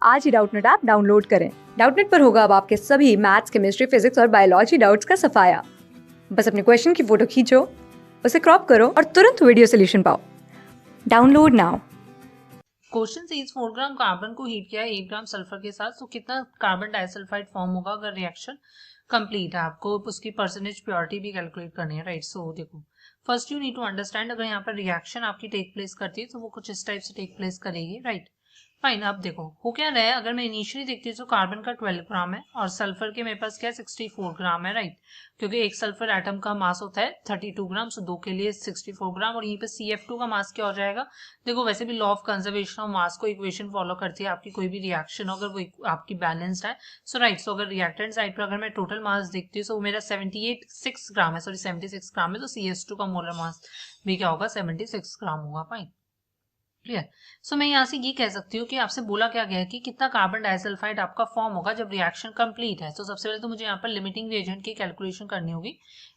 आज ही Doubtnut app download करें। Doubtnut पर होगा अब आपके सभी मैथ्स, केमिस्ट्री, फिजिक्स और बायोलॉजी डाउट्स का सफाया। बस अपने क्वेश्चन की फोटो खींचो, उसे क्रॉप करो और तुरंत वीडियो सोल्यूशन पाओ। Download now. Question is 4 gram carbon को हीट किया है 8 ग्राम सल्फर के साथ, तो कितना कार्बन डाइसल्फाइड फॉर्म होगा अगर रिएक्शन कंप्लीट है। आपको उसकी परसेंटेज प्योरिटी भी कैलकुलेट करनी है, राइट। सो देखो, first you need to understand अगर यहाँ पर रिएक्शन आपकी टेक प्लेस करती है तो वो कुछ इस टाइप से टेक प्लेस करेगी, राइट। फाइन। अब देखो हो क्या रहा है, अगर मैं इनिशियली देखती हूँ तो कार्बन का 12 ग्राम है और सल्फर के मेरे पास क्या 64 ग्राम है, राइट। क्योंकि एक सल्फर एटम का मास होता है 32 ग्राम, सो दो के लिए 64 ग्राम। और यहीं पे CF2 का मास क्या हो जाएगा। देखो वैसे भी law of conservation of mass को इक्वेशन फॉलो करती है आपकी कोई भी रिएक्शन अगर वो आपकी बैलेंस्ड है। सो राइट, सो अगर रिएक्टेंट साइड पर अगर मैं टोटल मास देखती हूँ तो मेरा 76 ग्राम है, सॉरी 76 ग्राम है, तो CS2 का मोलर मास भी क्या होगा 76 ग्राम होगा। Fine, clear. सो मैं यहाँ से ये कह सकती हूँ कि आपसे बोला क्या गया है कि कितना कार्बन डाइसल्फाइड आपका फॉर्म होगा जब रिएक्शन कंप्लीट है। तो सबसे पहले तो मुझे यहाँ पर लिमिटिंग रिएजेंट की कैलकुलेशन करनी होगी।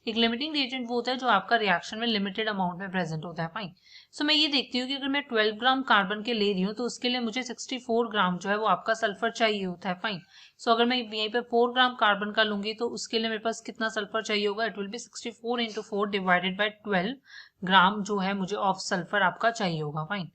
एक लिमिटिंग रिएजेंट वो होता है जो आपका रिएक्शन में लिमिटेड अमाउंट में प्रेजेंट होता है। फाइन। सो मैं ये देखती हूँ कि अगर मैं 12 ग्राम कार्बन के ले रही हूँ तो उसके लिए मुझे 64 ग्राम जो है वो आपका सल्फर चाहिए होता है। फाइन। सो अगर मैं यहीं पे 4 ग्राम कार्बन का लूंगी तो उसके लिए मेरे पास कितना सल्फर चाहिए होगा, it will be 64 into 4 divided by 12 ग्राम जो है मुझे ऑफ सल्फर आपका चाहिए होगा। फाइन।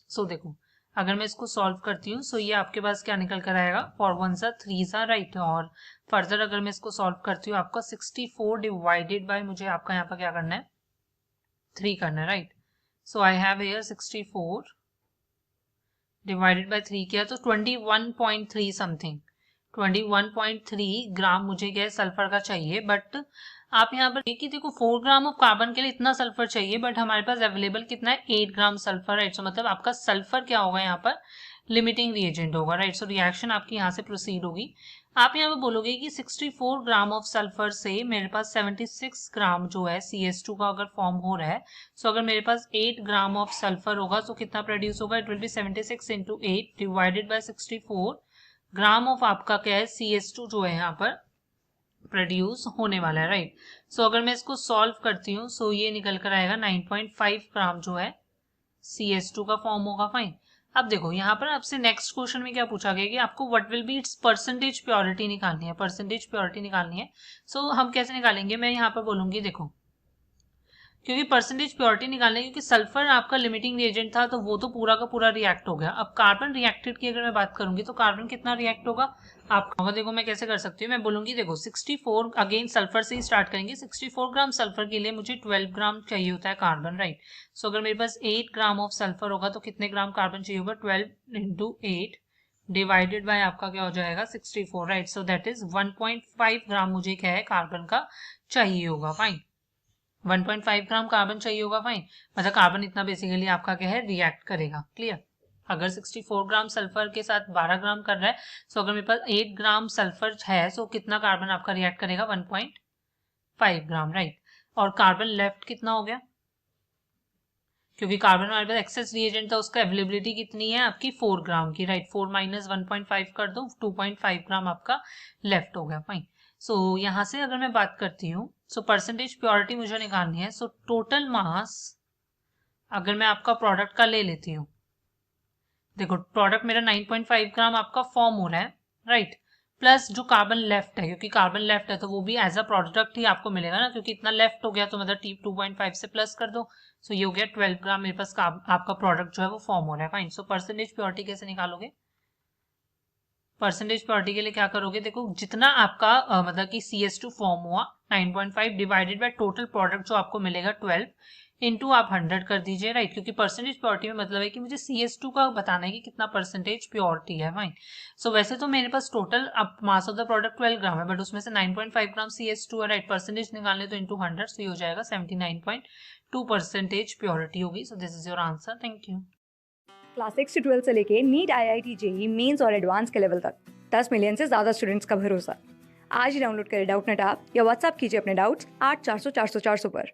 सो देखो, अगर मैं इसको सॉल्व करती हूँ सो ये आपके पास क्या निकल कर आएगा, 4 1 सा 3 सा, राइट। और फर्दर अगर मैं इसको सॉल्व करती हूँ आपका 64 डिवाइडेड बाय मुझे आपका यहाँ पर क्या करना है 3 करना है, right. So I have here 64 divided by 3 किया तो 21.3 समथिंग 21.3 ग्राम मुझे क्या सल्फर का चाहिए। बट आप यहाँ पर कि देखो 4 ग्राम ऑफ कार्बन के लिए इतना सल्फर चाहिए, बट हमारे पास अवेलेबल कितना है 8 ग्राम सल्फर, राइट। सो मतलब आपका सल्फर क्या होगा यहाँ पर लिमिटिंग रिएजेंट होगा, राइट। सो रिएक्शन आपकी यहाँ से प्रोसीड होगी। आप यहाँ पे बोलोगे कि 64 ग्राम ऑफ सल्फर से मेरे पास 76 ग्राम जो है CS2 का अगर फॉर्म हो रहा है। सो अगर मेरे पास 8 ग्राम ऑफ सल्फर होगा तो कितना प्रोड्यूस होगा, it will be 76 into 8 divided by 64 gram of आपका क्या है CS2 जो है यहाँ पर प्रोड्यूस होने वाला है, राइट। सो अगर मैं इसको सॉल्व करती हूँ सो ये निकल कर आएगा 9.5 ग्राम जो है CS2 का फॉर्म होगा। फाइन। अब देखो यहाँ पर आपसे नेक्स्ट क्वेश्चन में क्या पूछा गया कि आपको what will be it's percentage purity निकालनी है, परसेंटेज प्योरिटी निकालनी है। सो हम कैसे निकालेंगे, मैं यहाँ पर बोलूंगी देखो, क्योंकि परसेंटेज प्योरिटी निकालने, क्योंकि सल्फर आपका लिमिटिंग रिएजेंट था तो वो तो पूरा का पूरा रिएक्ट हो गया। अब कार्बन रिएक्टेड की अगर मैं बात करूंगी तो कार्बन कितना रिएक्ट होगा आपका, देखो मैं कैसे कर सकती हूँ, मैं बोलूंगी देखो 64 अगेन सल्फर से ही स्टार्ट करेंगे। 64 ग्राम सल्फर के लिए मुझे 12 ग्राम चाहिए होता है कार्बन, राइट। सो अगर मेरे पास 8 ग्राम ऑफ सल्फर होगा तो कितने ग्राम कार्बन चाहिए होगा, 12 इंटू 8 डिवाइडेड बाय आपका क्या हो जाएगा 64, राइट। सो दैट इज 1.5 ग्राम मुझे क्या है कार्बन का चाहिए होगा। फाइन, 1.5 ग्राम कार्बन चाहिए होगा। फाइन, मतलब कार्बन इतना बेसिकली आपका क्या है रिएक्ट करेगा, क्लियर। अगर 64 ग्राम सल्फर के साथ 12 ग्राम कर रहा है, सो अगर मेरे पास 8 ग्राम सल्फर है सो कितना कार्बन आपका रिएक्ट करेगा 1.5 ग्राम, राइट। और कार्बन लेफ्ट कितना हो गया, क्योंकि कार्बन हमारे पास एक्सेस रिएजेंट था उसका अवेलेबिलिटी कितनी है आपकी 4 ग्राम की, राइट। 4 माइनस 1.5 कर दो 2.5 ग्राम आपका लेफ्ट हो गया। फाइन। सो यहाँ से अगर मैं बात करती हूँ सो परसेंटेज प्योरिटी मुझे निकालनी है। सो टोटल मास अगर मैं आपका प्रोडक्ट का ले लेती हूँ, देखो प्रोडक्ट मेरा 9.5 ग्राम आपका फॉर्म हो रहा है, राइट। प्लस जो कार्बन लेफ्ट है, क्योंकि कार्बन लेफ्ट है तो वो भी एज अ प्रोडक्ट ही आपको मिलेगा ना, क्योंकि इतना लेफ्ट हो गया तो मतलब टी 2.5 से प्लस कर दो। सो ये हो गया 12 ग्राम मेरे पास आपका प्रोडक्ट जो है वो फॉर्म हो रहा है। फाइन। सो परसेंटेज प्योरिटी कैसे निकालोगे, परसेंटेज प्योरिटी के लिए क्या करोगे, देखो जितना आपका मतलब कि CS2 फॉर्म हुआ 9.5 डिवाइडेड बाय टोटल प्रोडक्ट जो आपको मिलेगा 12 इंटू आप 100 कर दीजिए, राइट। क्योंकि परसेंटेज प्योरिटी में मतलब है कि मुझे CS2 का बताना है कि कितना परसेंटेज प्योरिटी है। फाइन। सो वैसे तो मेरे पास टोटल अब मास ऑफ द प्रोडक्ट 12 ग्राम है, बट उसमें से 9.5 ग्राम CS2 है, राइट। परसेंटेज निकालने तो इंटू 100, सो ये हो जाएगा 79.2 परसेंटेज प्योरिटी होगी। So this is your answer, thank you. Class 6 से 12 से लेके नीट, IIT, JEE मेंस और एडवांस के लेवल तक 10 मिलियन से ज्यादा स्टूडेंट्स का भरोसा। आज ही डाउनलोड करें डाउटनेट ऐप या व्हाट्सएप कीजिए अपने डाउट्स 8400 400 400 पर।